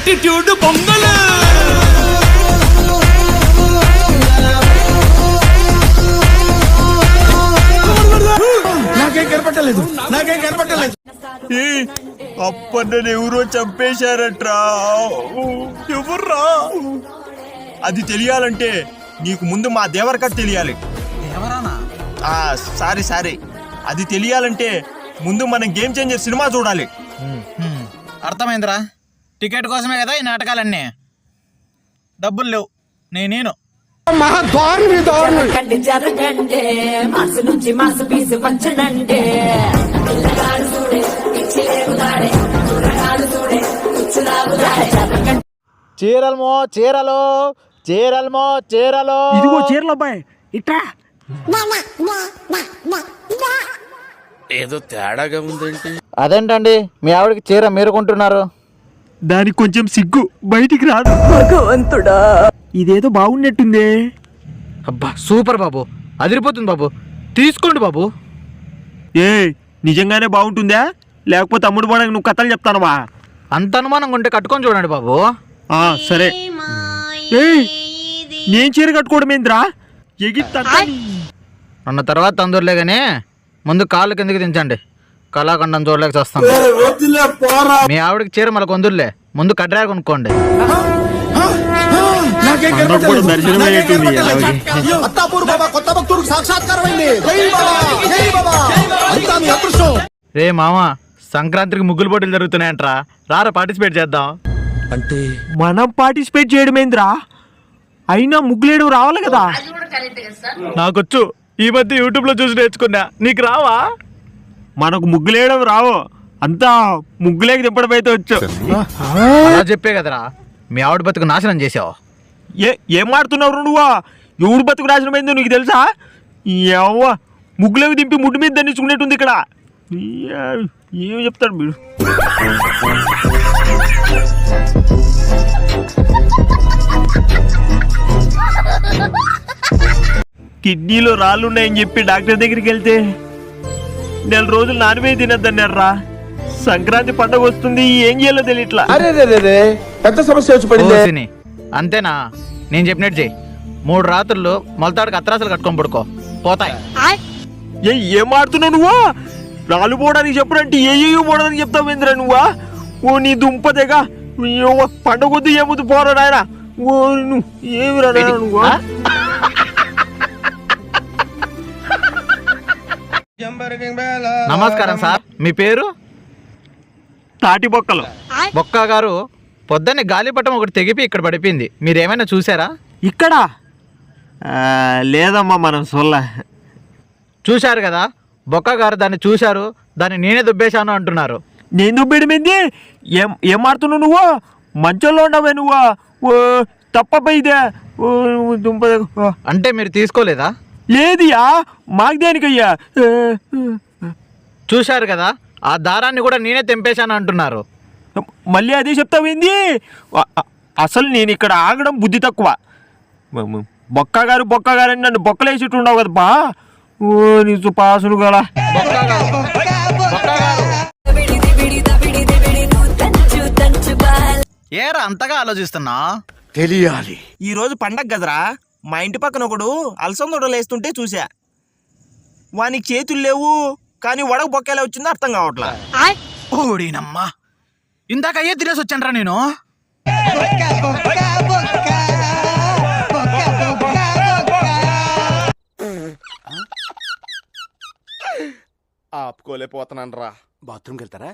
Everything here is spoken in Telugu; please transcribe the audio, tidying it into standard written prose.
యాటిట్యూడ్ బొంగలు. నాకేం కనపట్టలేదు. అప్పన్న ఎవరో చంపేశారట్రా. ఎవర్రా? అది తెలియాలంటే నీకు ముందు మా దేవరకథ తెలియాలి. సారీ అది తెలియాలంటే ముందు మనం గేమ్ చేంజర్ సినిమా చూడాలి. అర్థమైందిరా. టికెట్ కోసమే కదా ఈ నాటకాలన్నీ. డబ్బులు లేవు. నేను చీరల్మో చీరలు చీరల్మో చీరలు. ఇదిగో చీరలు అబ్బాయి ఇట్రా. ఏదో తేడాగా ఉందేంటి? అదేంటండి మీ ఆవిడకి చీర మీరు కొంటున్నారు? దానికి కొంచెం సిగ్గు బయటికి రాదు. భగవంతుడా, ఇదేదో బాగున్నట్టుందే. అబ్బా సూపర్ బాబు, అదిరిపోతుంది బాబు, తీసుకోండి బాబు. ఏ నిజంగానే బాగుంటుందా లేకపోతే అమ్ముడు పోవడానికి నువ్వు కథలు చెప్తానవా? అంత అనుమానంగా ఉంటే కట్టుకొని చూడండి బాబు. సరే. నేను చీర కట్టుకోవడం ఏంద్రా? అన్న తర్వాత తందూరులే గానీ ముందు కాళ్ళు కిందకి దించండి. కళాఖండం చూడలేక వస్తాం. మీ ఆవిడకి చీర మళ్ళీ కొందుర్లే, ముందు కడ్రా కొనుక్కోండి. రే మామ, సంక్రాంతికి ముగ్గులు పోటీలు జరుగుతున్నాయంట్రా, రారా పార్టిసిపేట్ చేద్దాం. అంటే మనం పార్టిసిపేట్ చేయడమేంద్రా? అయినా ముగ్గులేయడం రావాలి కదా. నాకొచ్చు, ఈ మధ్య యూట్యూబ్ లో చూసి నేర్చుకున్నా. నీకు రావా? మనకు ముగ్గులేయడం రావు, అంతా ముగ్గులేకి దింపడం అయితే వచ్చు. అలా చెప్పే కదరా మీ ఆవిడ బతుకు నాశనం చేసావు. ఏం మాడుతున్నావు నువ్వా? ఎవడు బతుకు నాశనం అయిందో నీకు తెలుసా? ముగ్గులేకి దింపి ముడ్డు మీద దండించుకునేట్టుంది ఇక్కడ. ఏమి చెప్తాడు మీరు? కిడ్నీలో రాళ్ళున్నాయని చెప్పి డాక్టర్ దగ్గరికి వెళ్తే 4 రోజులు నాన్ వెజ్ తినద్దన్నారా. సంక్రాంతి పండుగ వస్తుంది, ఏం చేయాలో తెలియట్లా. పెద్ద సమస్య వచ్చి పడింది. అంతేనా? నేను చెప్పినట్టు చెయ్యి. 3 రాత్రులు మొలతాడికి అత్రాసలు కట్టుకొని పడుకో, పోతాయి. ఏం ఆడుతున్నావు నువ్వు? రాళ్ళు పోవడానికి చెప్పుడంటే ఏయో పోవడానికి చెప్తావు ఏంద్రా నువ్వా? ఓ నీ దుంపదేగా పండుగ వద్దు ఏమొద్దు పోరా నాయన. ఓ నువ్వు ఏమి రా నువ్వు? నమస్కారం సార్, మీ పేరు? తాటి బొక్కలు. బొక్క గారు, పొద్దున్నే గాలిపటం ఒకటి తెగిపి ఇక్కడ పడిపోయింది, మీరేమైనా చూసారా? ఇక్కడ లేదమ్మా, మనం చూశారు కదా, బొక్క గారు దాన్ని చూశారు, దాన్ని నేనే దుబ్బేశాను అంటున్నారు. నేను దుబ్బేయడమేంది? ఏం ఆడుతున్నావు నువ్వు? మంచంలో ఉండవే నువ్వు. ఓ తప్పపోయిదే దుంప. అంటే మీరు తీసుకోలేదా? లేదియా, మాకు దేనికయ్యా? చూశారు కదా, ఆ దారాన్ని కూడా నేనే తెంపేశాను అంటున్నారు. మళ్ళీ అదే చెప్తావేంది? అసలు నేను ఇక్కడ ఆగడం బుద్ధి తక్కువ. బొక్కగారు అని నన్ను బొక్కలేసిట్టు ఉండవు కదా బా. ఓ నీ పాసులు గల. ఏరా అంతగా ఆలోచిస్తున్నా? తెలియాలి. ఈ రోజు పండగ కదరా, మా ఇంటి పక్కన ఒకడు అలసందొడలు వేస్తుంటే చూసా. వానికి చేతులు లేవు, కానీ వడకు బొక్కేలా వచ్చిందో అర్థం కావట్లా. ఓడినమ్మా, ఇందాక అయ్యే తినేసి వచ్చానరా నేను. ఆపుకోలేకపోతున్నాను రా. బాత్రూమ్కి వెళ్తారా?